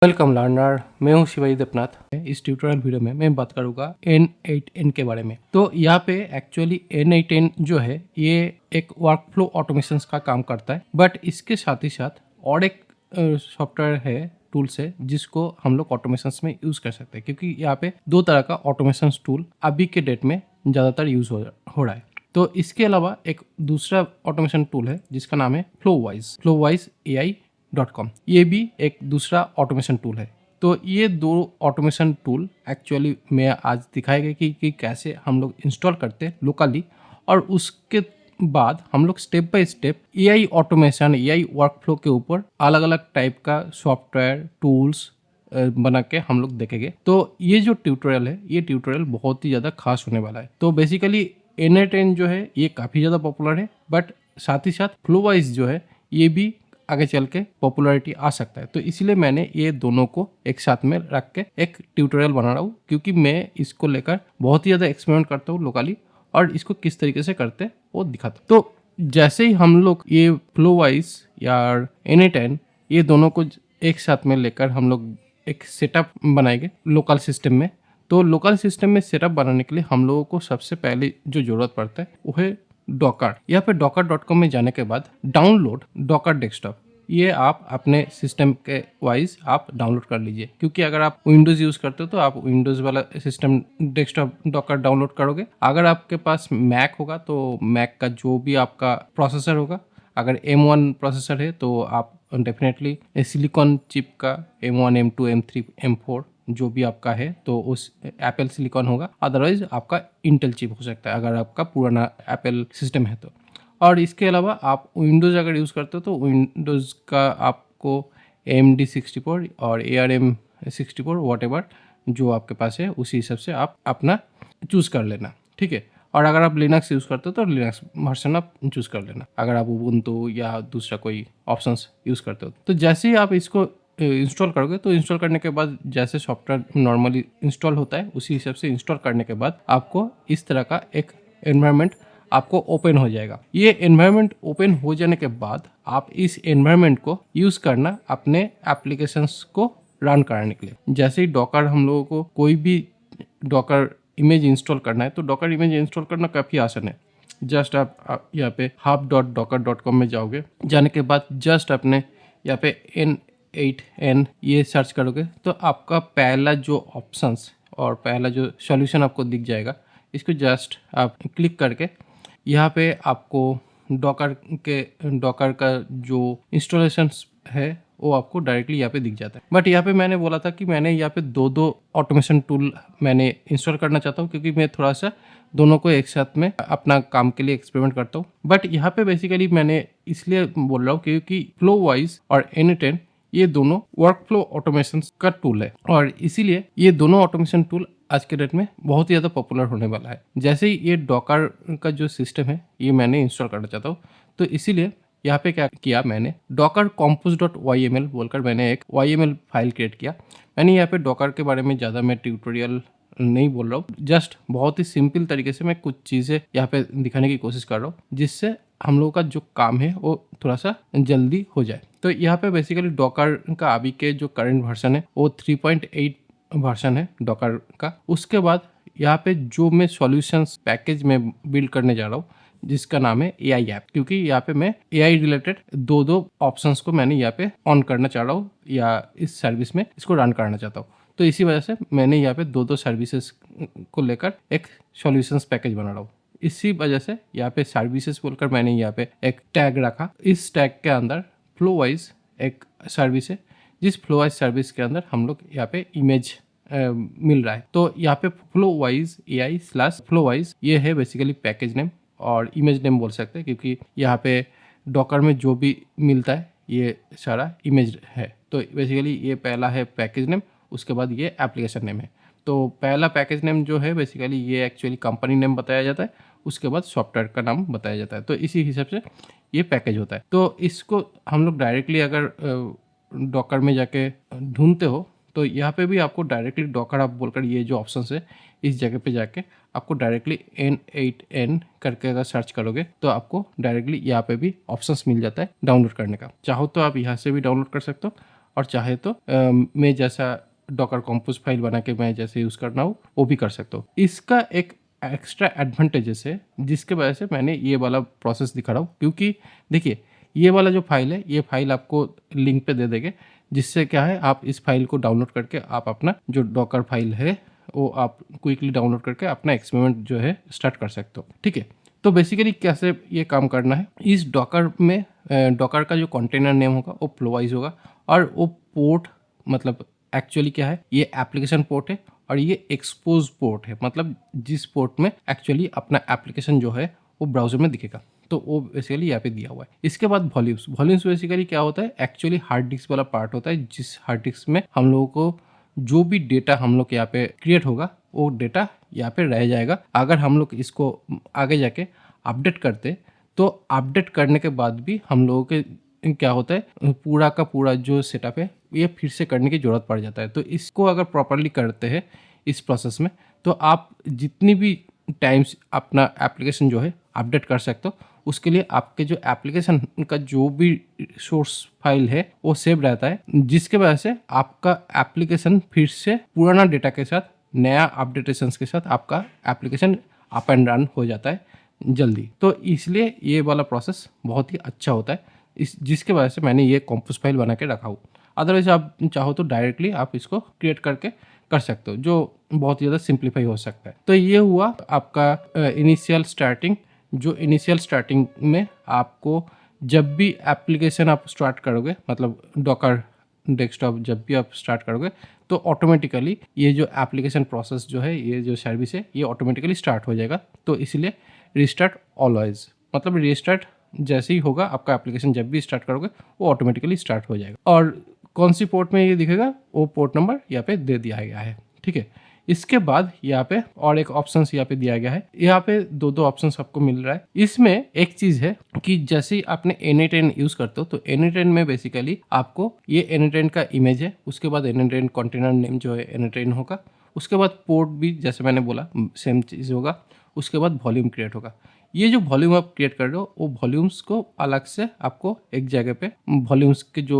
Welcome learner, मैं हूं शिवाजी देवनाथ। इस ट्यूटोरियल वीडियो में मैं बात करूंगा N8N के बारे में। तो यहाँ पे एक्चुअली N8N जो है ये एक वर्कफ्लो ऑटोमेशन का काम करता है, बट इसके साथ ही साथ और एक सॉफ्टवेयर है, टूल्स है, जिसको हम लोग ऑटोमेशन में यूज कर सकते हैं, क्योंकि यहाँ पे दो तरह का ऑटोमेशन टूल अभी के डेट में ज़्यादातर यूज हो रहा है। तो इसके अलावा एक दूसरा ऑटोमेशन टूल है जिसका नाम है फ्लोवाइज AI.com। ये भी एक दूसरा ऑटोमेशन टूल है। तो ये दो ऑटोमेशन टूल एक्चुअली मैं आज दिखाएगा कि कैसे हम लोग इंस्टॉल करते हैं लोकली, और उसके बाद हम लोग step by step AI automation, AI workflow के ऊपर अलग अलग टाइप का सॉफ्टवेयर टूल्स बना के हम लोग देखेंगे। तो ये जो ट्यूटोरियल है, ये ट्यूटोरियल बहुत ही ज़्यादा खास होने वाला है। तो बेसिकली N8N जो है ये काफ़ी ज़्यादा पॉपुलर है, बट साथ ही साथ फ्लोवाइज जो है ये भी आगे चल के पॉपुलैरिटी आ सकता है। तो इसलिए मैंने ये दोनों को एक साथ में रख के एक ट्यूटोरियल बना रहा हूँ, क्योंकि मैं इसको लेकर बहुत ही ज़्यादा एक्सपेरिमेंट करता हूँ लोकली, और इसको किस तरीके से करते हैं वो दिखाता हूँ। तो जैसे ही हम लोग ये फ्लोवाइज या N8N ये दोनों को एक साथ में लेकर हम लोग एक सेटअप बनाएंगे लोकल सिस्टम में। तो लोकल सिस्टम में सेटअप बनाने के लिए हम लोगों को सबसे पहले जो जरूरत पड़ता है वो है डॉकर। यहाँ पे docker.com में जाने के बाद डाउनलोड डॉकर डेस्कटॉप, ये आप अपने सिस्टम के वाइज आप डाउनलोड कर लीजिए, क्योंकि अगर आप विंडोज़ यूज़ करते हो तो आप विंडोज़ वाला सिस्टम डेस्कटॉप डॉकर डाउनलोड करोगे। अगर आपके पास मैक होगा तो मैक का जो भी आपका प्रोसेसर होगा, अगर M1 प्रोसेसर है तो आप डेफिनेटली सिलिकॉन चिप का M1 M2 M3 M4 जो भी आपका है तो उस एप्पल सिलिकॉन होगा। अदरवाइज आपका इंटेल चिप हो सकता है अगर आपका पुराना एप्पल सिस्टम है तो। और इसके अलावा आप विंडोज़ अगर यूज़ करते हो तो विंडोज़ का आपको AMD 64 और ARM 64 वॉटेवर जो आपके पास है उसी हिसाब से आप अपना चूज़ कर लेना, ठीक है। और अगर आप लिनक्स यूज़ करते हो तो लिनक्स वर्जन आप चूज़ कर लेना, अगर आप उबुंटू या दूसरा कोई ऑप्शंस यूज़ करते हो। तो जैसे ही आप इसको इंस्टॉल करोगे तो इंस्टॉल करने के बाद जैसे सॉफ्टवेयर नॉर्मली इंस्टॉल होता है उसी हिसाब से इंस्टॉल करने के बाद आपको इस तरह का एक एनवायरनमेंट आपको ओपन हो जाएगा। ये एनवायरनमेंट ओपन हो जाने के बाद आप इस एनवायरनमेंट को यूज़ करना अपने एप्लीकेशंस को रन कराने के लिए। जैसे ही डॉकर हम लोगों को कोई भी डॉकर इमेज इंस्टॉल करना है तो डॉकर इमेज इंस्टॉल करना काफ़ी आसान है। जस्ट आप यहाँ पे hub.docker.com में जाओगे, जाने के बाद जस्ट अपने यहाँ पे N8N ये सर्च करोगे तो आपका पहला जो ऑप्शंस और पहला जो सॉल्यूशन आपको दिख जाएगा, इसको जस्ट आप क्लिक करके यहाँ पे आपको डॉकर का जो इंस्टॉलेशन है वो आपको डायरेक्टली यहाँ पे दिख जाता है। बट यहाँ पे मैंने बोला था कि मैंने यहाँ पे दो ऑटोमेशन टूल मैंने इंस्टॉल करना चाहता हूँ, क्योंकि मैं थोड़ा सा दोनों को एक साथ में अपना काम के लिए एक्सपेरिमेंट करता हूँ। बट यहाँ पे बेसिकली मैंने इसलिए बोल रहा हूँ क्योंकि फ्लोवाइज और N8N ये दोनों वर्कफ्लो ऑटोमेशन का टूल है, और इसीलिए ये दोनों ऑटोमेशन टूल आज के डेट में बहुत ही ज़्यादा पॉपुलर होने वाला है। जैसे ही ये डॉकर का जो सिस्टम है ये मैंने इंस्टॉल करना चाहता हूँ, तो इसीलिए यहाँ पे क्या किया मैंने, docker compose.yml बोलकर मैंने एक YML फाइल क्रिएट किया। मैंने यहाँ पे डॉकर के बारे में ज़्यादा मैं ट्यूटोरियल नहीं बोल रहा हूँ, जस्ट बहुत ही सिंपल तरीके से मैं कुछ चीज़ें यहाँ पे दिखाने की कोशिश कर रहा हूँ जिससे हम लोगों का जो काम है वो थोड़ा सा जल्दी हो जाए। तो यहाँ पे बेसिकली डॉकर का अभी के जो करंट वर्जन है वो 3.8 वर्जन है डॉकर का। उसके बाद यहाँ पे जो मैं सॉल्यूशंस पैकेज में बिल्ड करने जा रहा हूँ जिसका नाम है AI ऐप, क्योंकि यहाँ पे मैं AI रिलेटेड दो ऑप्शंस को मैंने यहाँ पे ऑन करना चाह रहा हूँ या इस सर्विस में इसको रन करना चाहता हूँ। तो इसी वजह से मैंने यहाँ पे दो सर्विसेज को लेकर एक सॉल्यूशंस पैकेज बना रहा हूँ। इसी वजह से यहाँ पे सर्विसेज बोलकर मैंने यहाँ पे एक टैग रखा। इस टैग के अंदर फ्लोवाइज एक सर्विस है, जिस फ्लोवाइज सर्विस के अंदर हम लोग यहाँ पे इमेज मिल रहा है। तो यहाँ पे फ्लोवाइज AI/फ्लोवाइज ये है बेसिकली पैकेज नेम और इमेज नेम बोल सकते हैं, क्योंकि यहाँ पे डॉकर में जो भी मिलता है ये सारा इमेज है। तो बेसिकली ये पहला है पैकेज नेम, उसके बाद ये एप्लीकेशन नेम है। तो पहला पैकेज नेम जो है बेसिकली ये एक्चुअली कंपनी नेम बताया जाता है, उसके बाद सॉफ्टवेयर का नाम बताया जाता है। तो इसी हिसाब से ये पैकेज होता है। तो इसको हम लोग डायरेक्टली अगर डॉकर में जाके ढूंढते हो तो यहाँ पे भी आपको डायरेक्टली डॉकर आप बोलकर ये जो ऑप्शन है इस जगह पे जाके आपको डायरेक्टली N8N करके अगर सर्च करोगे तो आपको डायरेक्टली यहाँ पे भी ऑप्शंस मिल जाता है डाउनलोड करने का। चाहो तो आप यहाँ से भी डाउनलोड कर सकते हो, और चाहे तो मैं जैसा डॉकर कंपोज फाइल बना के मैं जैसे यूज़ करना हो वो भी कर सकता हूँ। इसका एक एक्स्ट्रा एडवांटेजेस है जिसके वजह से मैंने ये वाला प्रोसेस दिखा रहा हूँ, क्योंकि देखिए ये वाला जो फाइल है ये फाइल आपको लिंक पे दे देंगे, जिससे क्या है आप इस फाइल को डाउनलोड करके आप अपना जो डॉकर फाइल है वो आप क्विकली डाउनलोड करके अपना एक्सपेरिमेंट जो है स्टार्ट कर सकते हो। ठीक है, तो बेसिकली कैसे ये काम करना है, इस डॉकर में डॉकर का जो कंटेनर नेम होगा वो फ्लोवाइज होगा और वो पोर्ट मतलब एक्चुअली क्या है, ये एप्लीकेशन पोर्ट है और ये एक्सपोज पोर्ट है, मतलब जिस पोर्ट में एक्चुअली अपना एप्लीकेशन जो है वो ब्राउजर में दिखेगा, तो वो बेसिकली यहाँ पे दिया हुआ है। इसके बाद वॉल्यूम्स बेसिकली क्या होता है, एक्चुअली हार्ड डिस्क वाला पार्ट होता है, जिस हार्ड डिस्क में हम लोगों को जो भी डेटा हम लोग यहाँ पे क्रिएट होगा वो डेटा यहाँ पे रह जाएगा। अगर हम लोग इसको आगे जाके अपडेट करते तो अपडेट करने के बाद भी हम लोगों के क्या होता है, पूरा का पूरा जो सेटअप है ये फिर से करने की ज़रूरत पड़ जाता है। तो इसको अगर प्रॉपरली करते हैं इस प्रोसेस में, तो आप जितनी भी टाइम्स अपना एप्लीकेशन जो है अपडेट कर सकते हो, उसके लिए आपके जो एप्लीकेशन का जो भी सोर्स फाइल है वो सेव रहता है, जिसके वजह से आपका एप्लीकेशन फिर से पुराना डेटा के साथ नया अपडेटेशंस के साथ आपका एप्लीकेशन अप एंड रन हो जाता है जल्दी। तो इसलिए ये वाला प्रोसेस बहुत ही अच्छा होता है, इस जिसके वजह से मैंने ये कंपोज फाइल बना के रखा हूँ। अदरवाइज आप चाहो तो डायरेक्टली आप इसको क्रिएट करके कर सकते हो, जो बहुत ही ज़्यादा सिंप्लीफाई हो सकता है। तो ये हुआ आपका इनिशियल स्टार्टिंग। जो इनिशियल स्टार्टिंग में आपको जब भी एप्लीकेशन आप स्टार्ट करोगे, मतलब डॉकर डेस्कटॉप जब भी आप स्टार्ट करोगे, तो ऑटोमेटिकली ये जो एप्लीकेशन प्रोसेस जो है, ये जो सर्विस है, ये ऑटोमेटिकली स्टार्ट हो जाएगा। तो इसलिए रिस्टार्ट ऑलवेज, मतलब रिस्टार्ट जैसे ही होगा आपका एप्लीकेशन जब भी स्टार्ट करोगे वो ऑटोमेटिकली स्टार्ट हो जाएगा। और कौन सी पोर्ट में ये दिखेगा वो पोर्ट नंबर यहाँ पे दे दिया गया है। ठीक है, इसके बाद यहाँ पे और एक ऑप्शन यहाँ पे दिया गया है, यहाँ पे दो ऑप्शंस आपको मिल रहा है। इसमें एक चीज है कि जैसे ही आपने N8N यूज करते हो, तो N8N में बेसिकली आपको ये N8N का इमेज है, उसके बाद N8N कंटेनर नेम जो है N8N होगा, उसके बाद पोर्ट भी जैसे मैंने बोला सेम चीज होगा, उसके बाद वॉल्यूम क्रिएट होगा। ये जो वॉल्यूम आप क्रिएट कर रहे हो वो वॉल्यूम्स को अलग से आपको एक जगह पे वॉल्यूम्स के जो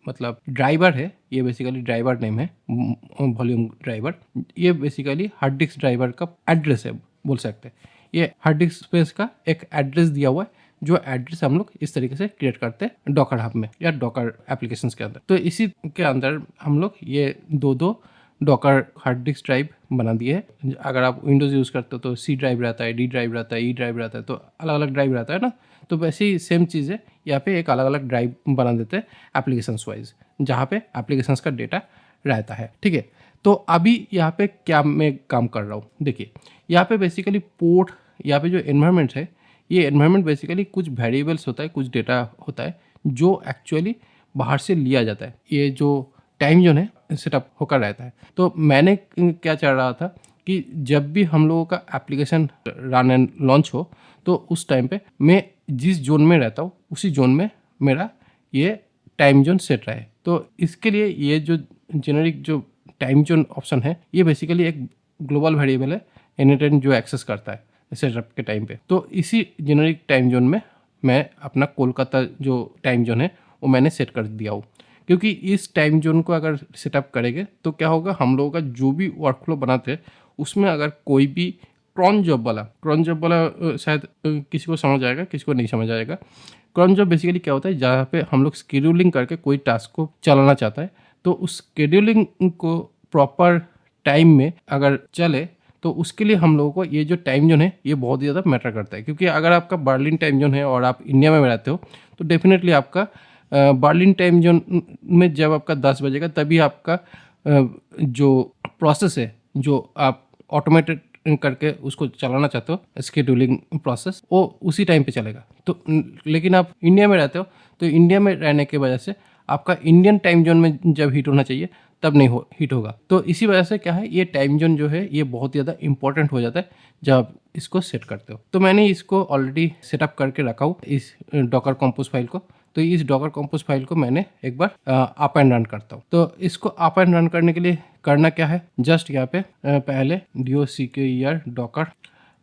मतलब ड्राइवर है, ये बेसिकली ड्राइवर नेम है वॉल्यूम ड्राइवर, ये बेसिकली हार्ड डिस्क ड्राइवर का एड्रेस है बोल सकते हैं। ये हार्ड डिस्क स्पेस का एक एड्रेस दिया हुआ है, जो एड्रेस हम लोग इस तरीके से क्रिएट करते हैं डॉकर हब में या डॉकर एप्लीकेशंस के अंदर। तो इसी के अंदर हम लोग ये दो डॉकर हार्ड डिस्क ड्राइव बना दिए है। अगर आप विंडोज़ यूज़ करते हो तो सी ड्राइव रहता है, डी ड्राइव रहता है, ई ड्राइव रहता है, तो अलग अलग ड्राइव रहता है ना। तो वैसे ही सेम चीज़ है, यहाँ पे एक अलग अलग ड्राइव बना देते हैं एप्लीकेशंस वाइज, जहाँ पे एप्लीकेशंस का डेटा रहता है। ठीक है, तो अभी यहाँ पे क्या मैं काम कर रहा हूँ, देखिए यहाँ पे बेसिकली पोर्ट, यहाँ पे जो एनवायरनमेंट है, ये एनवायरनमेंट बेसिकली कुछ वेरिएबल्स होता है, कुछ डेटा होता है जो एक्चुअली बाहर से लिया जाता है। ये जो टाइम जोन है सेटअप होकर रहता है। तो मैंने क्या चाह रहा था कि जब भी हम लोगों का एप्लीकेशन रन एंड लॉन्च हो, तो उस टाइम पे मैं जिस जोन में रहता हूँ उसी जोन में मेरा ये टाइम जोन सेट रहे। तो इसके लिए ये जो जेनरिक जो टाइम जोन ऑप्शन है, ये बेसिकली एक ग्लोबल वेरिएबल है N8N जो एक्सेस करता है सेटअप के टाइम पे। तो इसी जेनरिक टाइम जोन में मैं अपना कोलकाता जो टाइम जोन है वो मैंने सेट कर दिया हूँ, क्योंकि इस टाइम जोन को अगर सेटअप करेंगे तो क्या होगा, हम लोगों का जो भी वर्कफ्लो बनाते हैं उसमें अगर कोई भी क्रॉन जॉब वाला शायद किसी को समझ आएगा, किसी को नहीं समझ आएगा। क्रॉन जॉब बेसिकली क्या होता है, जहाँ पे हम लोग शेड्यूलिंग करके कोई टास्क को चलाना चाहता है, तो उस शेड्यूलिंग को प्रॉपर टाइम में अगर चले तो उसके लिए हम लोगों को ये जो टाइम जोन है ये बहुत ज़्यादा मैटर करता है। क्योंकि अगर आपका बर्लिन टाइम जोन है और आप इंडिया में रहते हो, तो डेफिनेटली आपका बर्लिन टाइम जोन में जब आपका 10 बजेगा तभी आपका जो प्रोसेस है, जो आप ऑटोमेटेड करके उसको चलाना चाहते हो शेड्यूलिंग प्रोसेस, वो उसी टाइम पे चलेगा। तो लेकिन आप इंडिया में रहते हो, तो इंडिया में रहने की वजह से आपका इंडियन टाइम जोन में जब हिट होना चाहिए तब नहीं हिट होगा। तो इसी वजह से क्या है, ये टाइम जोन जो है ये बहुत ज़्यादा इंपॉर्टेंट हो जाता है जब आप इसको सेट करते हो। तो मैंने इसको ऑलरेडी सेटअप करके रखा हूँ इस डॉकर कंपोज फाइल को। तो इस डॉकर कंपोज फाइल को मैंने एक बार अप एंड रन करता हूँ। तो इसको अप एंड रन करने के लिए करना क्या है, जस्ट यहाँ पे पहले DOCKER डॉकर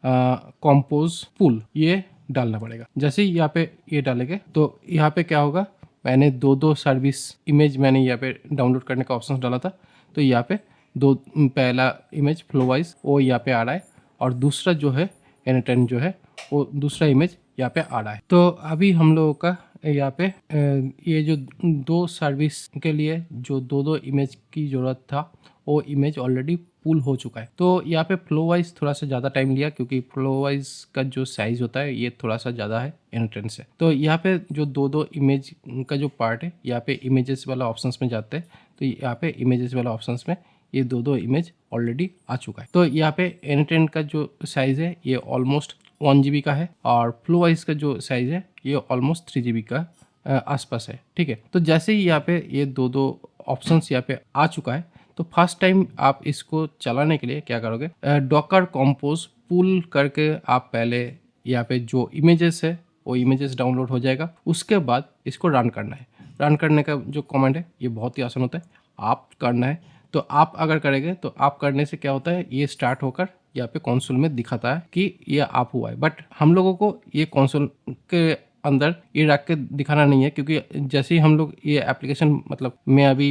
कंपोज पुल ये डालना पड़ेगा। जैसे ही यहाँ पे ये डालेंगे तो यहाँ पे क्या होगा, मैंने दो सर्विस इमेज मैंने यहाँ पे डाउनलोड करने का ऑप्शन डाला था। तो यहाँ पे पहला इमेज फ्लोवाइज वो यहाँ पे आ रहा है और दूसरा जो है N10 जो है वो दूसरा इमेज यहाँ पे आ रहा है। तो अभी हम लोगों का यहाँ पे ये जो दो सर्विस के लिए जो दो इमेज की ज़रूरत था वो इमेज ऑलरेडी पुल हो चुका है। तो यहाँ पे फ्लो वाइज थोड़ा सा ज़्यादा टाइम लिया क्योंकि फ्लो वाइज का जो साइज़ होता है ये थोड़ा सा ज़्यादा है N10 से। तो यहाँ पे जो दो इमेज का जो पार्ट है यहाँ पे इमेजेस वाला ऑप्शंस में जाते हैं। तो यहाँ पे इमेजेस वाला ऑप्शंस में ये दो इमेज ऑलरेडी आ चुका है। तो यहाँ पे N10 का जो साइज़ है ये ऑलमोस्ट 1 GB का है और फ्लो वाइज का जो साइज़ है ये ऑलमोस्ट 3 GB का आसपास है। ठीक है, तो जैसे ही यहाँ पे ये दो ऑप्शंस यहाँ पे आ चुका है तो फर्स्ट टाइम आप इसको चलाने के लिए क्या करोगे, डॉकर कंपोज पुल करके आप पहले यहाँ पे जो इमेजेस है वो इमेजेस डाउनलोड हो जाएगा। उसके बाद इसको रन करना है। रन करने का जो कमांड है ये बहुत ही आसान होता है, आप करना है। तो आप अगर करेंगे तो आप करने से क्या होता है, ये स्टार्ट होकर यहाँ पे कंसोल में दिखाता है कि ये आप हुआ है। बट हम लोगों को ये कंसोल के अंदर ये रख के दिखाना नहीं है क्योंकि जैसे ही हम लोग ये एप्लीकेशन मतलब मैं अभी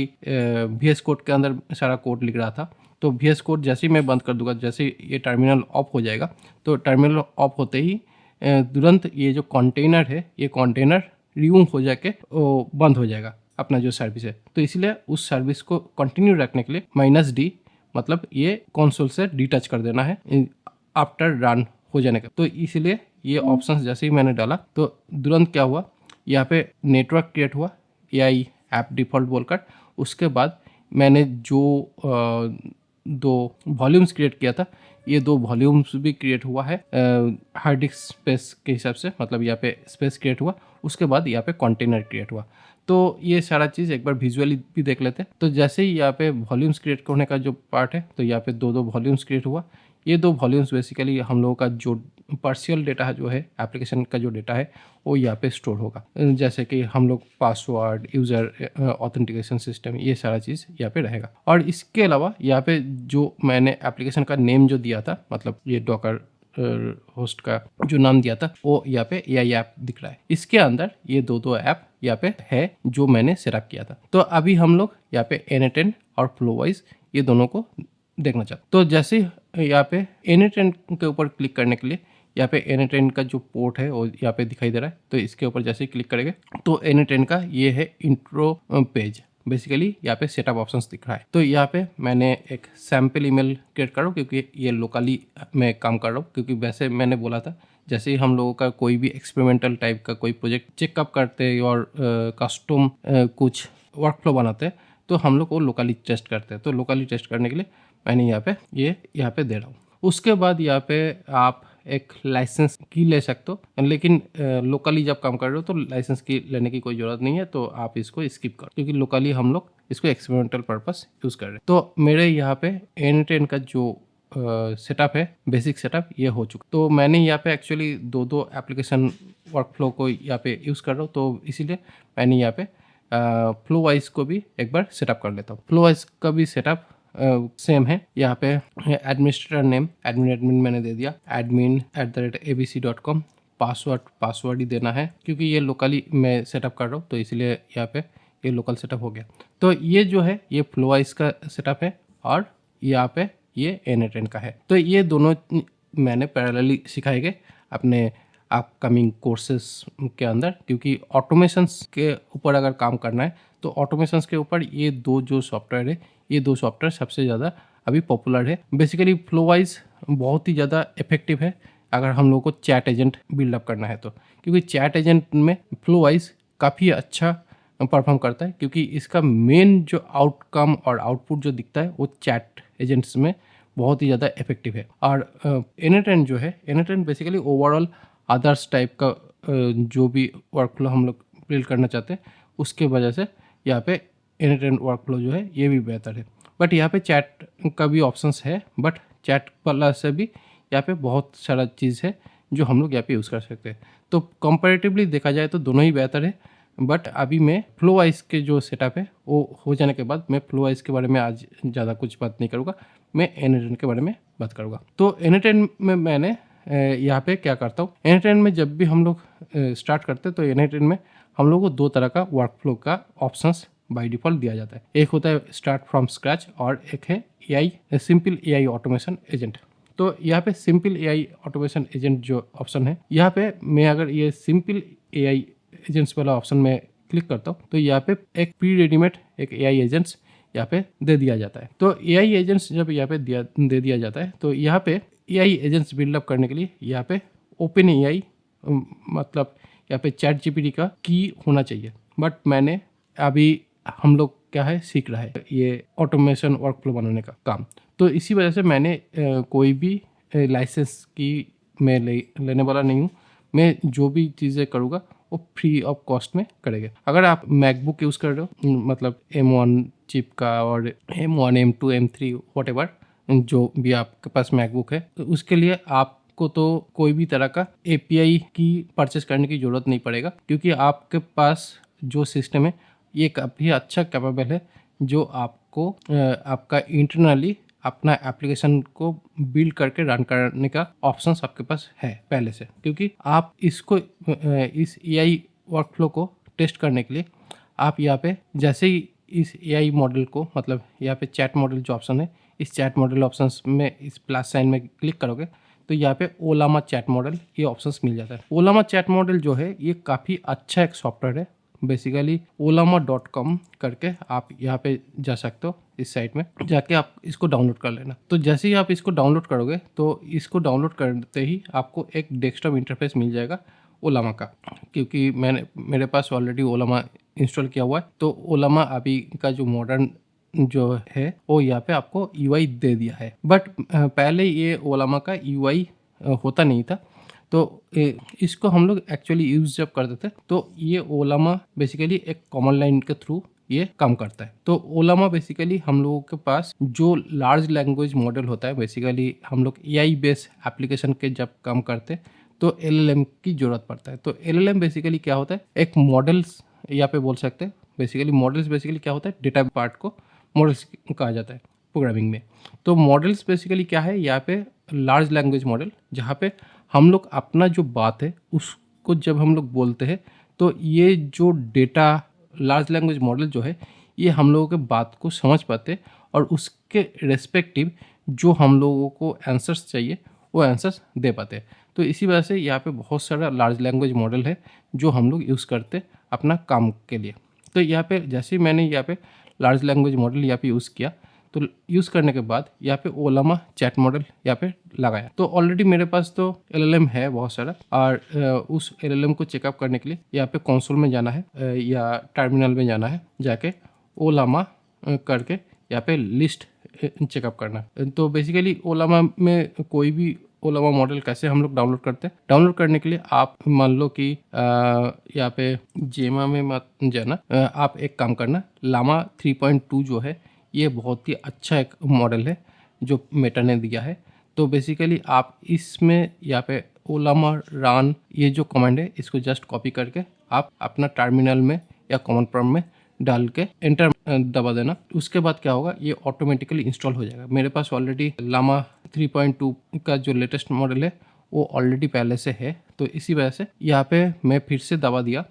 VS कोड के अंदर सारा कोड लिख रहा था। तो VS कोड जैसे ही मैं बंद कर दूंगा, जैसे ये टर्मिनल ऑफ हो जाएगा तो टर्मिनल ऑफ होते ही तुरंत ये जो कंटेनर है ये कंटेनर रिमूव हो जाके बंद हो जाएगा अपना जो सर्विस है। तो इसलिए उस सर्विस को कंटिन्यू रखने के लिए -D मतलब ये कंसोल से डिटच कर देना है आफ्टर रन हो जाने का। तो इसलिए ये ऑप्शंस जैसे ही मैंने डाला तो तुरंत क्या हुआ, यहाँ पे नेटवर्क क्रिएट हुआ AI ऐप डिफ़ॉल्ट बोलकर। उसके बाद मैंने जो 2 वॉल्यूम्स क्रिएट किया था ये 2 वॉल्यूम्स भी क्रिएट हुआ है हार्ड डिस्क स्पेस के हिसाब से, मतलब यहाँ पे स्पेस क्रिएट हुआ। उसके बाद यहाँ पे कंटेनर क्रिएट हुआ। तो ये सारा चीज़ एक बार विजुअली भी देख लेते हैं। तो जैसे ही यहाँ पे वॉल्यूम्स क्रिएट होने का जो पार्ट है तो यहाँ पे दो वॉल्यूम्स क्रिएट हुआ। ये 2 वॉल्यूम्स बेसिकली हम लोगों का जो पर्सनल डेटा है जो है एप्लीकेशन का जो डेटा है वो यहाँ पे स्टोर होगा, जैसे कि हम लोग पासवर्ड, यूज़र ऑथेंटिकेशन सिस्टम, ये सारा चीज़ यहाँ पे रहेगा। और इसके अलावा यहाँ पे जो मैंने एप्लीकेशन का नेम जो दिया था, मतलब ये डॉकर होस्ट का जो नाम दिया था वो यहाँ पे AI ऐप दिख रहा है। इसके अंदर ये दो ऐप यहाँ पे है जो मैंने सेटअप किया था। तो अभी हम लोग यहाँ पे N10 और फ्लोवाइज ये दोनों को देखना चाहते। तो जैसे यहाँ पे N10 के ऊपर क्लिक करने के लिए यहाँ पे N10 का जो पोर्ट है वो यहाँ पे दिखाई दे रहा है। तो इसके ऊपर जैसे ही क्लिक करेंगे तो N10 का ये है इंट्रो पेज, बेसिकली यहाँ पे सेटअप ऑप्शंस दिख रहा है। तो यहाँ पे मैंने एक सैम्पल ईमेल क्रिएट कर रहा हूँ क्योंकि ये लोकली मैं काम कर रहा हूँ। क्योंकि वैसे मैंने बोला था जैसे ही हम लोगों का कोई भी एक्सपेरिमेंटल टाइप का कोई प्रोजेक्ट चेकअप करते हैं और कस्टम कुछ वर्कफ्लो बनाते हैं तो हम लोग को लोकली टेस्ट करते हैं। तो लोकली टेस्ट करने के लिए मैंने यहाँ पे दे रहा हूँ। उसके बाद यहाँ पे आप एक लाइसेंस की ले सकते हो, लेकिन लोकली जब काम कर रहे हो तो लाइसेंस की लेने की कोई ज़रूरत नहीं है। तो आप इसको स्किप करो क्योंकि लोकली हम लोग इसको एक्सपेरिमेंटल पर्पस यूज़ कर रहे हैं। तो मेरे यहाँ पे N10 का जो सेटअप है, बेसिक सेटअप ये हो चुका। तो मैंने यहाँ पे एक्चुअली दो एप्लीकेशन वर्कफ्लो को यहाँ पे यूज़ कर रहा हूँ। तो इसीलिए मैंने यहाँ पे फ्लोवाइज को भी एक बार सेटअप कर लेता हूँ। फ्लोवाइज का भी सेटअप सेम है। यहाँ पे एडमिनिस्ट्रेटर नेम एडमिन मैंने दे दिया, admin@abc.com। पासवर्ड ही देना है क्योंकि ये लोकली मैं सेटअप कर रहा हूँ तो इसलिए यहाँ पे ये लोकल सेटअप हो गया। तो ये जो है ये फ्लोवाइज का सेटअप है और यहाँ पे ये N10 का है। तो ये दोनों मैंने पैरेलली सिखाए गए अपने अपकमिंग कोर्सेस के अंदर, क्योंकि ऑटोमेशंस के ऊपर अगर काम करना है तो ऑटोमेशंस के ऊपर ये दो जो सॉफ्टवेयर है ये 2 सॉफ्टवेयर सबसे ज़्यादा अभी पॉपुलर है। बेसिकली फ्लोवाइज बहुत ही ज़्यादा इफेक्टिव है अगर हम लोग को चैट एजेंट बिल्डअप करना है तो, क्योंकि चैट एजेंट में फ्लोवाइज काफ़ी अच्छा परफॉर्म करता है क्योंकि इसका मेन जो आउटकम और आउटपुट जो दिखता है वो चैट एजेंट्स में बहुत ही ज़्यादा इफेक्टिव है। और N10 जो है, N10 basically overall others type का जो भी वर्कफ्लो हम लोग बिल्ड करना चाहते हैं उसके वजह से यहाँ पे N10 वर्कफ्लो जो है ये भी बेहतर है। बट यहाँ पे चैट का भी ऑप्शंस है, बट चैट वाला से भी यहाँ पे बहुत सारा चीज़ है जो हम लोग यहाँ पे यूज़ कर सकते हैं। तो कंपैरेटिवली देखा जाए तो दोनों ही बेहतर है। बट अभी मैं फ्लोवाइज के जो सेटअप है वो हो जाने के बाद मैं फ्लोवाइज के बारे में आज ज़्यादा कुछ बात नहीं करूँगा, मैं N10 के बारे में बात करूँगा। तो N10 में मैंने यहाँ पे क्या करता हूँ, N10 में जब भी हम लोग स्टार्ट करते हैं तो N10 में हम लोग को दो तरह का वर्क फ्लो का ऑप्शंस बाय डिफॉल्ट दिया जाता है। एक होता है स्टार्ट फ्रॉम स्क्रैच और एक है AI, simple AI automation agent. तो यहाँ पे सिंपल एआई ऑटोमेशन एजेंट जो ऑप्शन है, यहाँ पे मैं अगर ये सिंपल एआई एजेंट्स वाला ऑप्शन में क्लिक करता हूँ तो यहाँ पे एक प्री रेडीमेड एक एआई एजेंट्स यहाँ पे दे दिया जाता है। तो एआई एजेंट्स जब यहाँ पे दे दिया जाता है तो यहाँ पे एआई एजेंट्स बिल्डअप करने के लिए यहाँ पे ओपन एआई मतलब यहाँ पे चैट जीपीटी का की होना चाहिए। बट मैंने अभी हम लोग क्या है सीख रहा है ये ऑटोमेशन वर्कफ्लो बनाने का काम, तो इसी वजह से मैंने कोई भी लाइसेंस की मैं लेने वाला नहीं हूँ। मैं जो भी चीज़ें करूँगा वो फ्री ऑफ कॉस्ट में करेंगे। अगर आप मैकबुक यूज़ कर रहे हो मतलब M1 चिप का और M1 M2 M3 व्हाटएवर जो भी आपके पास मैकबुक है, तो उसके लिए आपको तो कोई भी तरह का API की परचेस करने की ज़रूरत नहीं पड़ेगा, क्योंकि आपके पास जो सिस्टम है ये काफ़ी अच्छा कैपेबल है जो आपको आपका इंटरनली अपना एप्लीकेशन को बिल्ड करके रन करने का ऑप्शंस आपके पास है पहले से। क्योंकि आप इसको इस एआई वर्कफ्लो को टेस्ट करने के लिए आप यहाँ पे जैसे ही इस एआई मॉडल को मतलब यहाँ पे चैट मॉडल जो ऑप्शन है, इस चैट मॉडल ऑप्शंस में इस प्लस साइन में क्लिक करोगे तो यहाँ पे ओलामा चैट मॉडल ये ऑप्शंस मिल जाता है। ओलामा चैट मॉडल जो है ये काफ़ी अच्छा एक सॉफ्टवेयर है। बेसिकली olama.com करके आप यहाँ पे जा सकते हो, इस साइट में जाके आप इसको डाउनलोड कर लेना। तो जैसे ही आप इसको डाउनलोड करोगे तो इसको डाउनलोड करते ही आपको एक डेस्कटॉप इंटरफेस मिल जाएगा ओलामा का, क्योंकि मेरे पास ऑलरेडी ओलामा इंस्टॉल किया हुआ है। तो ओलामा अभी का जो मॉडर्न जो है वो यहाँ पे आपको यूआई दे दिया है। बट पहले ये ओलामा का यूआई होता नहीं था, तो इसको हम लोग एक्चुअली यूज़ जब करते थे तो ये ओलामा बेसिकली एक कॉमन लाइन के थ्रू ये काम करता है। तो ओलामा बेसिकली हम लोगों के पास जो लार्ज लैंग्वेज मॉडल होता है, बेसिकली हम लोग एआई बेस्ड एप्लीकेशन के जब काम करते हैं तो एलएलएम की ज़रूरत पड़ता है। तो एलएलएम बेसिकली क्या होता है, एक मॉडल्स यहाँ पे बोल सकते हैं। बेसिकली मॉडल्स बेसिकली क्या होता है, डेटा पार्ट को मॉडल्स कहा जाता है प्रोग्रामिंग में। तो मॉडल्स बेसिकली क्या है, यहाँ पे लार्ज लैंग्वेज मॉडल जहाँ पे हम लोग अपना जो बात है उसको जब हम लोग बोलते हैं तो ये जो डेटा लार्ज लैंग्वेज मॉडल जो है ये हम लोगों के बात को समझ पाते हैं और उसके रेस्पेक्टिव जो हम लोगों को आंसर्स चाहिए वो आंसर्स दे पाते हैं। तो इसी वजह से यहाँ पे बहुत सारा लार्ज लैंग्वेज मॉडल है जो हम लोग यूज़ करते हैं अपना काम के लिए। तो यहाँ पे जैसे ही मैंने यहाँ पे लार्ज लैंग्वेज मॉडल यहाँ पे यूज़ किया तो यूज़ करने के बाद यहाँ पे ओलामा चैट मॉडल यहाँ पे लगाया। तो ऑलरेडी मेरे पास तो एलएलएम है बहुत सारा, और उस एलएलएम को चेकअप करने के लिए यहाँ पे कंसोल में जाना है या टर्मिनल में जाना है, जाके ओलामा करके यहाँ पे लिस्ट चेकअप करना। तो बेसिकली ओलामा में कोई भी ओलामा मॉडल कैसे हम लोग डाउनलोड करते हैं, डाउनलोड करने के लिए आप मान लो कि यहाँ पे जेमा में मत जाना, आप एक काम करना, लामा 3.2 जो है ये बहुत ही अच्छा एक मॉडल है जो मेटा ने दिया है। तो बेसिकली आप इसमें यहाँ पे ओलामा रन ये जो कमांड है इसको जस्ट कॉपी करके आप अपना टर्मिनल में या कॉमन प्रॉम्प्ट में डाल के एंटर दबा देना। उसके बाद क्या होगा, ये ऑटोमेटिकली इंस्टॉल हो जाएगा। मेरे पास ऑलरेडी लामा 3.2 का जो लेटेस्ट मॉडल है वो ऑलरेडी पहले से है, तो इसी वजह से यहाँ पे मैं फिर से दबा दिया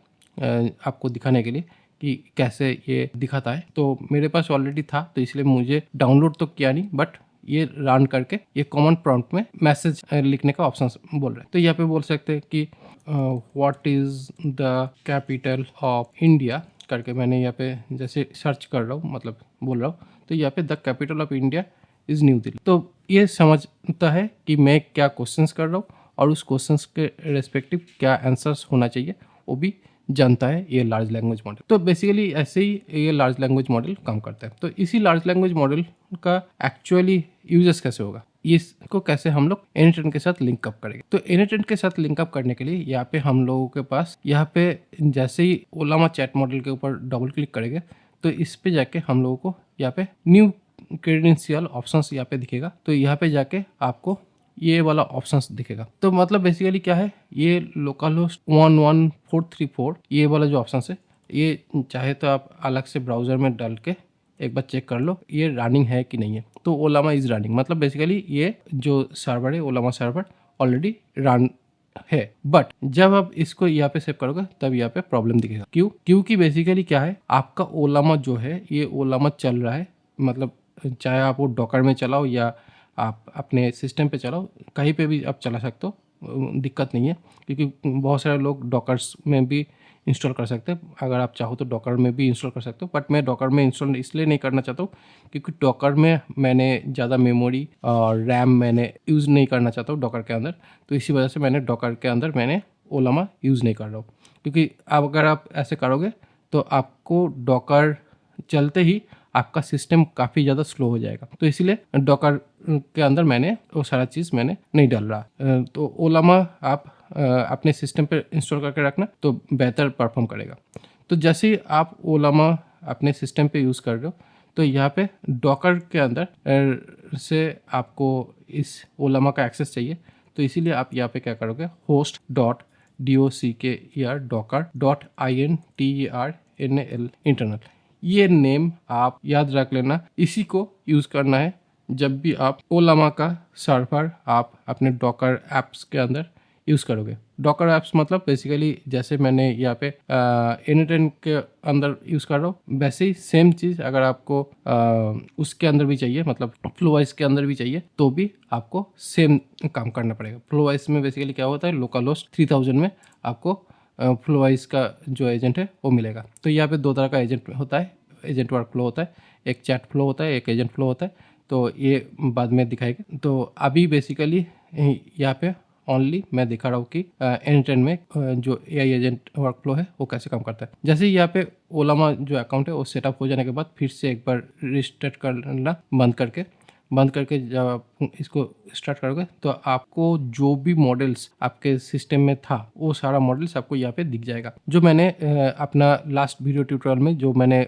आपको दिखाने के लिए कि कैसे ये दिखाता है। तो मेरे पास ऑलरेडी था तो इसलिए मुझे डाउनलोड तो किया नहीं, बट ये रन करके ये कॉमन प्रॉम्प्ट में मैसेज लिखने का ऑप्शन बोल रहा है। तो यहाँ पे बोल सकते हैं कि what is the capital of India करके मैंने यहाँ पे जैसे सर्च कर रहा हूँ, मतलब बोल रहा हूँ, तो यहाँ पे the capital of India is new Delhi. तो ये समझता है कि मैं क्या क्वेश्चंस कर रहा हूँ और उस क्वेश्चंस के रेस्पेक्टिव क्या आंसर्स होना चाहिए वो भी जानता है ये लार्ज लैंग्वेज मॉडल। तो बेसिकली ऐसे ही ये लार्ज लैंग्वेज मॉडल काम करता है। तो इसी लार्ज लैंग्वेज मॉडल का एक्चुअली यूजेस कैसे होगा, इसको कैसे हम लोग एनीटेंट के साथ लिंकअप करेंगे। तो एनीटेंट के साथ लिंकअप करने के लिए यहाँ पे हम लोगों के पास यहाँ पे जैसे ही ओलामा चैट मॉडल के ऊपर डबल क्लिक करेंगे तो इस पे जाके हम लोगों को यहाँ पे न्यू क्रेडेंशियल ऑप्शंस यहाँ पे दिखेगा। तो यहाँ पे जाके आपको ये वाला ऑप्शंस दिखेगा। तो मतलब बेसिकली क्या है, ये लोकल होस्ट 11434 ये वाला जो ऑप्शंस है ये चाहे तो आप अलग से ब्राउज़र में डाल के एक बार चेक कर लो ये रनिंग है कि नहीं है। तो ओलामा इज़ रनिंग, मतलब बेसिकली ये जो सर्वर है ओलामा सर्वर ऑलरेडी रन है, बट जब आप इसको यहाँ पे सेव करोगे तब यहाँ पे प्रॉब्लम दिखेगा। क्यों? क्योंकि बेसिकली क्या है, आपका ओलामा जो है ये ओलामा चल रहा है, मतलब चाहे आप वो डॉकर में चलाओ या आप अपने सिस्टम पे चलाओ, कहीं पे भी आप चला सकते हो, दिक्कत नहीं है। क्योंकि बहुत सारे लोग डॉकर्स में भी इंस्टॉल कर सकते हैं, अगर आप चाहो तो डॉकर में भी इंस्टॉल कर सकते हो, बट मैं डॉकर में इंस्टॉल इसलिए नहीं करना चाहता हूँ क्योंकि डॉकर में मैंने ज़्यादा मेमोरी और रैम मैंने यूज़ नहीं करना चाहता हूँ डॉकर के अंदर। तो इसी वजह से मैंने डॉकर के अंदर मैंने ओलामा यूज़ नहीं कर रहा हूँ। क्योंकि अब अगर आप ऐसे करोगे तो आपको डॉकर चलते ही आपका सिस्टम काफ़ी ज़्यादा स्लो हो जाएगा। तो इसीलिए डॉकर के अंदर मैंने वो सारा चीज़ मैंने नहीं डाल रहा। तो ओलामा आप अपने सिस्टम पर इंस्टॉल करके रखना तो बेहतर परफॉर्म करेगा। तो जैसे ही आप ओलामा अपने सिस्टम पे यूज़ कर रहे हो तो यहाँ पे डॉकर के अंदर से आपको इस ओलामा का एक्सेस चाहिए। तो इसीलिए आप यहाँ पे क्या करोगे, host.docr.internal इंटरनल, ये नेम आप याद रख लेना। इसी को यूज़ करना है जब भी आप ओलामा का सर्वर आप अपने डॉकर ऐप्स के अंदर यूज़ करोगे। डॉकर ऐप्स मतलब बेसिकली जैसे मैंने यहाँ पे N10 के अंदर यूज़ कर रहा हूँ, वैसे ही सेम चीज़ अगर आपको उसके अंदर भी चाहिए, मतलब फ्लोवाइस के अंदर भी चाहिए, तो भी आपको सेम काम करना पड़ेगा। फ्लोवाइस में बेसिकली क्या होता है, लोकल होस्ट 3000 में आपको फ्लोवाइस का जो एजेंट है वो मिलेगा। तो यहाँ पे दो तरह का एजेंट होता है, एजेंट वर्क फ्लो होता है, एक चैट फ्लो होता है, एक एजेंट फ्लो होता है। तो ये बाद में दिखाएगा। तो अभी बेसिकली यहाँ पे ओनली मैं दिखा रहा हूँ कि N10 में जो AI एजेंट वर्क फ्लो है वो कैसे काम करता है। जैसे यहाँ पे ओलामा जो अकाउंट है वो सेटअप हो जाने के बाद फिर से एक बार रिस्टार्ट करना बंद करके जब आप इसको स्टार्ट करोगे तो आपको जो भी मॉडल्स आपके सिस्टम में था वो सारा मॉडल्स आपको यहाँ पे दिख जाएगा। जो मैंने अपना लास्ट वीडियो ट्यूटोरियल में जो मैंने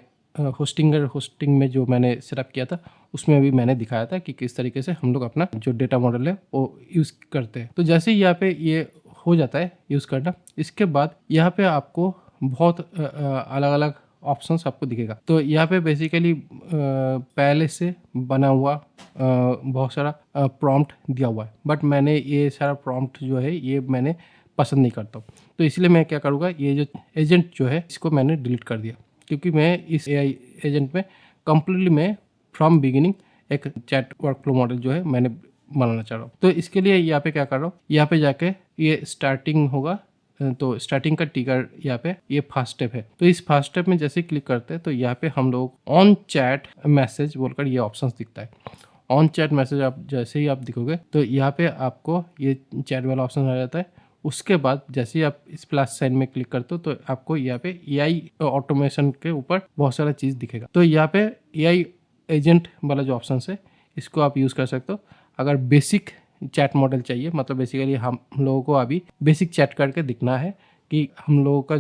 होस्टिंग में जो मैंने सेटअप किया था उसमें भी मैंने दिखाया था कि किस तरीके से हम लोग अपना जो डेटा मॉडल है वो यूज़ करते हैं। तो जैसे ही यहाँ पे ये हो जाता है यूज़ करना, इसके बाद यहाँ पे आपको बहुत अलग अलग ऑप्शंस आपको दिखेगा। तो यहाँ पे बेसिकली पहले से बना हुआ बहुत सारा प्रॉम्प्ट दिया हुआ है, बट मैंने ये सारा प्रॉम्प्ट जो है ये मैंने पसंद नहीं करता हूँ। तो इसलिए मैं क्या करूँगा, ये जो एजेंट जो है इसको मैंने डिलीट कर दिया, क्योंकि मैं इस AI एजेंट में कम्प्लीटली मैं फ्रॉम बिगिनिंग एक चैट वर्क फ्लो मॉडल जो है मैंने बनाना चाह रहा हूँ। तो इसके लिए यहाँ पे क्या कर रहा हूँ, यहाँ पे जाके ये स्टार्टिंग होगा, तो स्टार्टिंग का टिकर यहाँ पे ये फर्स्ट स्टेप है। तो इस फर्स्ट स्टेप में जैसे क्लिक करते हैं तो यहाँ पे हम लोग ऑन चैट मैसेज बोलकर ये ऑप्शन दिखता है। ऑन चैट मैसेज आप जैसे ही आप दिखोगे तो यहाँ पे आपको ये चैट वाला ऑप्शन आ जाता है। उसके बाद जैसे ही आप इस प्लस साइन में क्लिक करते हो तो आपको यहाँ पे AI ऑटोमेशन के ऊपर बहुत सारा चीज़ दिखेगा। तो यहाँ पे AI एजेंट वाला जो ऑप्शन है इसको आप यूज़ कर सकते हो। अगर बेसिक चैट मॉडल चाहिए, मतलब बेसिकली हम लोगों को अभी बेसिक चैट करके दिखना है कि हम लोगों का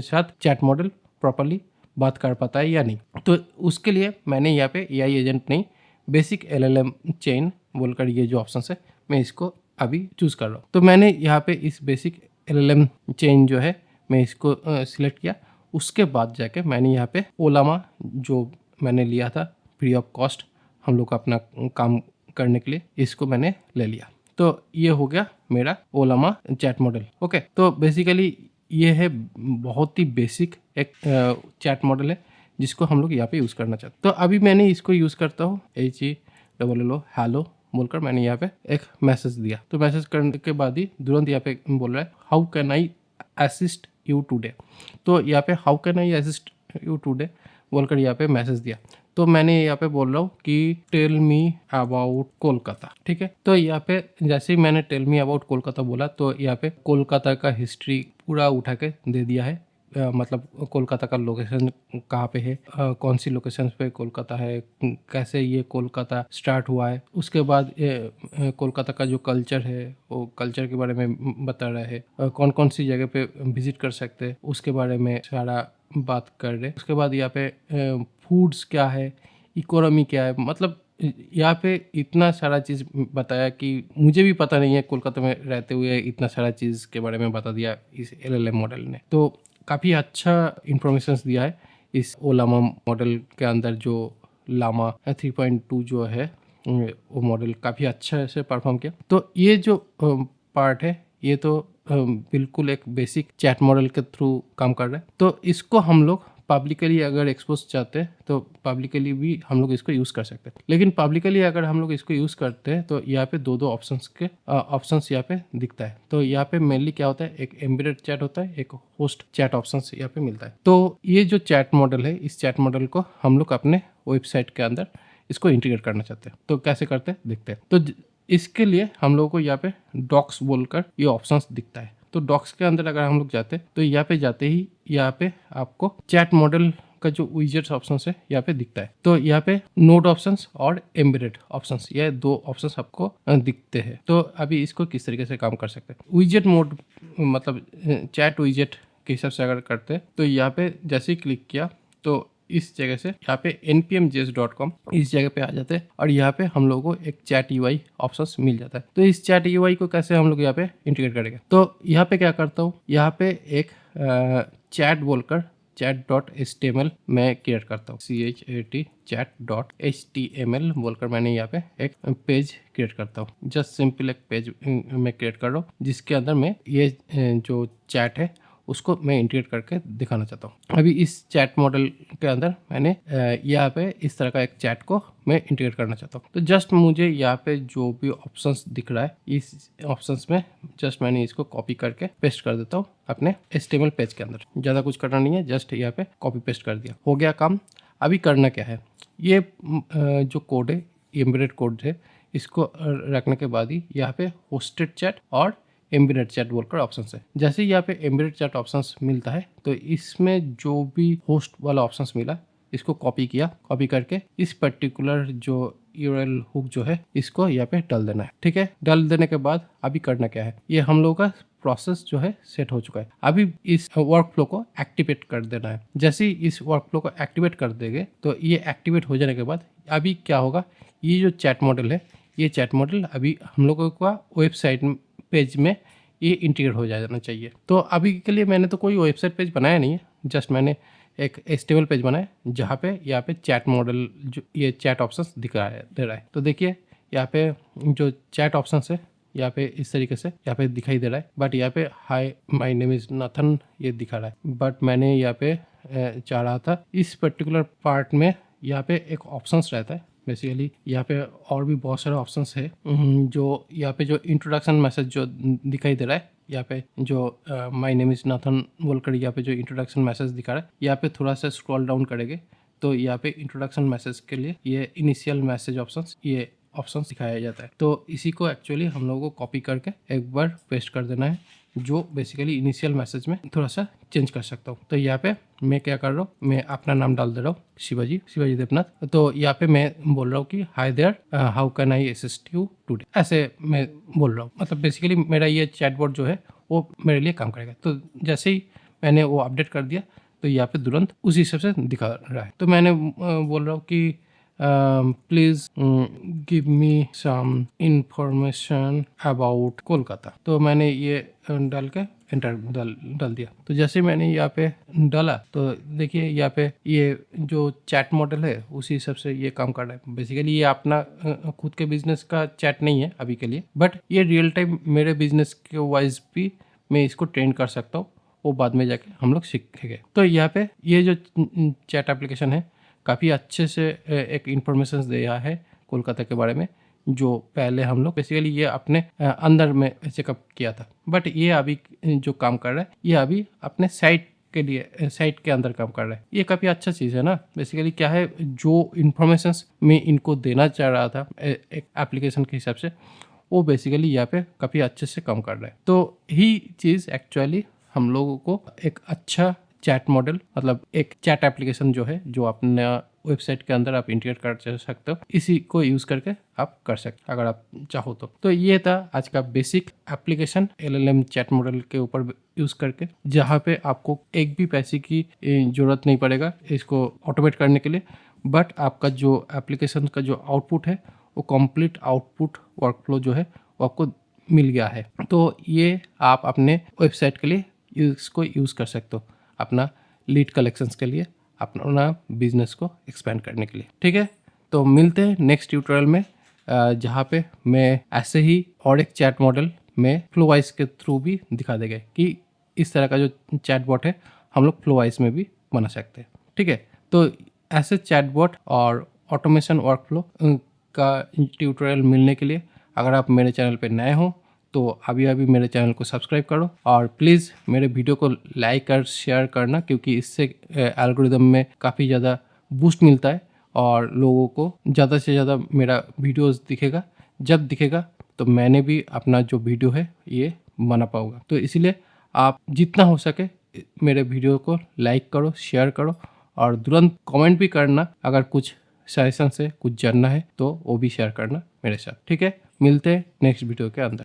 साथ चैट मॉडल प्रॉपरली बात कर पाता है या नहीं, तो उसके लिए मैंने यहाँ पे AI एजेंट नहीं, बेसिक LLM चेन बोलकर ये जो ऑप्शन है मैं इसको अभी चूज़ कर रहा हूँ। तो मैंने यहाँ पे इस बेसिक LLM चेन जो है मैं इसको सिलेक्ट किया। उसके बाद जाके मैंने यहाँ पे ओलामा जो मैंने लिया था फ्री ऑफ कॉस्ट हम लोग अपना काम करने के लिए, इसको मैंने ले लिया। तो ये हो गया मेरा ओलामा चैट मॉडल। ओके, तो बेसिकली ये है बहुत ही बेसिक एक चैट मॉडल है जिसको हम लोग यहाँ पे यूज़ करना चाहते हैं। तो अभी मैंने इसको यूज़ करता हूँ HELLO हेलो बोलकर मैंने यहाँ पे एक मैसेज दिया। तो मैसेज करने के बाद ही तुरंत यहाँ पे बोल रहा है how can I assist you today. तो यहाँ पे how can I assist you today बोलकर यहाँ पे मैसेज दिया। तो मैंने यहाँ पे बोल रहा हूँ कि टेल मी अबाउट कोलकाता। ठीक है, तो यहाँ पे जैसे ही मैंने टेल मी अबाउट कोलकाता बोला तो यहाँ पे कोलकाता का हिस्ट्री पूरा उठा के दे दिया है। मतलब कोलकाता का लोकेशन कहाँ पे है, कौन सी लोकेशन पे कोलकाता है, कैसे ये कोलकाता स्टार्ट हुआ है। उसके बाद कोलकाता का जो कल्चर है वो कल्चर के बारे में बता रहा है, कौन कौन सी जगह पे विजिट कर सकते हैं उसके बारे में सारा बात कर रहे। उसके बाद यहाँ पे फूड्स क्या है, इकोनॉमी क्या है, मतलब यहाँ पे इतना सारा चीज़ बताया कि मुझे भी पता नहीं है, कोलकाता में रहते हुए इतना सारा चीज़ के बारे में बता दिया इस LLM मॉडल ने। तो काफ़ी अच्छा इंफॉर्मेशन दिया है इस ओलामा मॉडल के अंदर। जो लामा 3.2 जो है वो मॉडल काफ़ी अच्छा से परफॉर्म किया। तो ये जो पार्ट है ये तो बिल्कुल एक बेसिक चैट मॉडल के थ्रू काम कर रहा है। तो इसको हम लोग पब्लिकली अगर एक्सपोज चाहते हैं तो पब्लिकली भी हम लोग इसको यूज़ कर सकते हैं। लेकिन पब्लिकली अगर हम लोग इसको यूज़ करते हैं तो यहाँ पे दो ऑप्शंस यहाँ पे दिखता है। तो यहाँ पे मेनली क्या होता है, एक एम्बेडेड चैट होता है, एक होस्ट चैट ऑप्शंस यहाँ पे मिलता है। तो ये जो चैट मॉडल है, इस चैट मॉडल को हम लोग अपने वेबसाइट के अंदर इसको इंटीग्रेट करना चाहते हैं। तो कैसे करते हैं देखते हैं। तो इसके लिए हम लोगों को यहाँ पे डॉक्स बोलकर ये ऑप्शंस दिखता है। तो डॉक्स के अंदर अगर हम लोग जाते हैं तो यहाँ पे जाते ही यहाँ पे आपको चैट मॉडल का जो विजेट्स ऑप्शंस है यहाँ पे दिखता है। तो यहाँ पे नोड ऑप्शंस और एम्बेडेड ऑप्शंस, ये दो ऑप्शंस आपको दिखते हैं। तो अभी इसको किस तरीके से काम कर सकते हैं। विजेट मोड मतलब चैट विजेट के हिसाब से अगर करते हैं तो यहाँ पे जैसे ही क्लिक किया तो इस जगह से यहाँ पे npmjs.com इस जगह पे आ जाते हैं और यहाँ पे हम लोगों को एक चैट यूआई ऑप्शंस मिल जाता है। तो इस चैट यूआई को कैसे हम लोग यहाँ पे इंटीग्रेट करेंगे, तो यहाँ पे क्या करता हूँ, यहाँ पे एक चैट बोलकर chat.html मैं क्रिएट करता हूँ, chat.html बोलकर मैंने यहाँ पे एक पेज क्रिएट करता हूँ। जस्ट सिंपल एक पेज मैं क्रिएट कर रहा हूँ जिसके अंदर मैं ये जो चैट है उसको मैं इंटीग्रेट करके दिखाना चाहता हूँ। अभी इस चैट मॉडल के अंदर मैंने यहाँ पे इस तरह का एक चैट को मैं इंटीग्रेट करना चाहता हूँ। तो जस्ट मुझे यहाँ पे जो भी ऑप्शंस दिख रहा है इस ऑप्शंस में जस्ट मैंने इसको कॉपी करके पेस्ट कर देता हूँ अपने HTML पेज के अंदर। ज़्यादा कुछ करना नहीं है, जस्ट यहाँ पे कॉपी पेस्ट कर दिया, हो गया काम। अभी करना क्या है, ये जो कोड है एम्बेडेड कोड है, इसको रखने के बाद ही यहाँ पे होस्टेड चैट और एम्बेडेड चैट बोलकर ऑप्शंस है। जैसे यहाँ पे एम्बेडेड चैट ऑप्शंस मिलता है तो इसमें जो भी होस्ट वाला ऑप्शंस मिला इसको कॉपी किया, कॉपी करके इस पर्टिकुलर जो यूआरएल हुक जो है इसको यहाँ पे डाल देना है। ठीक है, डाल देने के बाद अभी करना क्या है, ये हम लोगों का प्रोसेस जो है सेट हो चुका है। अभी इस वर्क फ्लो को एक्टिवेट कर देना है। जैसे ही इस वर्क फ्लो को एक्टिवेट कर देंगे तो ये एक्टिवेट हो जाने के बाद अभी क्या होगा, ये जो चैट मॉडल है, ये चैट मॉडल अभी हम लोगों का वेबसाइट पेज में ये इंटीग्रेट हो जाना चाहिए। तो अभी के लिए मैंने तो कोई वेबसाइट पेज बनाया नहीं है, जस्ट मैंने एक HTML पेज बनाया जहाँ पे यहाँ पे चैट मॉडल जो ये चैट ऑप्शंस दे रहा है। तो देखिए यहाँ पे जो चैट ऑप्शंस है यहाँ पे इस तरीके से यहाँ पे दिखाई दे रहा है। बट यहाँ पे hi my name is Nathan ये दिखा रहा है। बट मैंने यहाँ पे चाह रहा था इस पर्टिकुलर पार्ट में यहाँ पे एक ऑप्शंस रहता है। बेसिकली यहाँ पे और भी बहुत सारे ऑप्शंस है जो यहाँ पे जो इंट्रोडक्शन मैसेज जो दिखाई दे रहा है, यहाँ पे जो माय नेम इज़ नाथन बोलकर यहाँ पे जो इंट्रोडक्शन मैसेज दिखा रहा है, यहाँ पे थोड़ा सा स्क्रॉल डाउन करेंगे तो यहाँ पे इंट्रोडक्शन मैसेज के लिए ये इनिशियल मैसेज ऑप्शंस ये ऑप्शंस दिखाया जाता है। तो इसी को एक्चुअली हम लोगों को कॉपी करके एक बार पेस्ट कर देना है, जो बेसिकली इनिशियल मैसेज में थोड़ा सा चेंज कर सकता हूँ। तो यहाँ पे मैं क्या कर रहा हूँ, मैं अपना नाम डाल दे रहा हूँ, शिवाजी देवनाथ। तो यहाँ पे मैं बोल रहा हूँ कि hi there, how can I assist you today, ऐसे मैं बोल रहा हूँ। मतलब बेसिकली मेरा ये चैटबॉट जो है वो मेरे लिए काम करेगा। तो जैसे ही मैंने वो अपडेट कर दिया तो यहाँ पे तुरंत उसी हिसाब से दिखा रहा है। तो मैंने बोल रहा हूँ कि please give me some information about Kolkata. तो मैंने ये डाल के एंटर डाल दिया। तो जैसे मैंने यहाँ पे डाला तो देखिए यहाँ पे ये जो चैट मॉडल है उसी हिसाब से ये काम कर रहा है। बेसिकली ये अपना खुद के बिजनेस का चैट नहीं है अभी के लिए, बट ये रियल टाइम मेरे बिजनेस के वाइज भी मैं इसको ट्रेन कर सकता हूँ, वो बाद में जाके हम लोग सीखेंगे। तो यहाँ पे ये जो चैट एप्लीकेशन है काफ़ी अच्छे से एक इन्फॉर्मेशन दिया है कोलकाता के बारे में, जो पहले हम लोग बेसिकली ये अपने अंदर में चेकअप किया था। बट ये अभी जो काम कर रहा है ये अभी अपने साइट के लिए साइट के अंदर काम कर रहा है। ये काफ़ी अच्छा चीज़ है ना। बेसिकली क्या है, जो इन्फॉर्मेशंस मैं इनको देना चाह रहा था एक एप्लीकेशन के हिसाब से, वो बेसिकली यहाँ पे काफ़ी अच्छे से काम कर रहा है। तो ही चीज़ एक्चुअली हम लोगों को एक अच्छा चैट मॉडल मतलब एक चैट एप्लीकेशन जो है जो अपने वेबसाइट के अंदर आप इंटीग्रेट कर सकते हो, इसी को यूज़ करके आप कर सकते अगर आप चाहो तो ये था आज का basic application LLM chat model के ऊपर यूज़ करके, जहाँ पे आपको एक भी पैसे की ज़रूरत नहीं पड़ेगा इसको ऑटोमेट करने के लिए। बट आपका जो एप्लीकेशन का जो आउटपुट है वो कंप्लीट आउटपुट वर्कफ्लो जो है वो आपको मिल गया है। तो ये आप अपने वेबसाइट के लिए इसको यूज़ कर सकते हो, अपना लीड कलेक्शंस के लिए, अपना बिजनेस को एक्सपेंड करने के लिए। ठीक है, तो मिलते हैं नेक्स्ट ट्यूटोरियल में जहाँ पे मैं ऐसे ही और एक चैट मॉडल में फ्लोवाइस के थ्रू भी दिखा देगा कि इस तरह का जो चैटबॉट है हम लोग फ्लोवाइस में भी बना सकते हैं। ठीक है, तो ऐसे चैटबॉट और ऑटोमेशन वर्कफ्लो का ट्यूटोरियल मिलने के लिए अगर आप मेरे चैनल पे नए हो तो अभी अभी मेरे चैनल को सब्सक्राइब करो और प्लीज़ मेरे वीडियो को लाइक और शेयर करना, क्योंकि इससे एल्गोरिदम में काफ़ी ज़्यादा बूस्ट मिलता है और लोगों को ज़्यादा से ज़्यादा मेरा वीडियोस दिखेगा। जब दिखेगा तो मैंने भी अपना जो वीडियो है ये बना पाऊँगा। तो इसीलिए आप जितना हो सके मेरे वीडियो को लाइक करो, शेयर करो और तुरंत कमेंट भी करना। अगर कुछ सजेशन से कुछ जानना है तो वो भी शेयर करना मेरे साथ। ठीक है, मिलते हैं नेक्स्ट वीडियो के अंदर।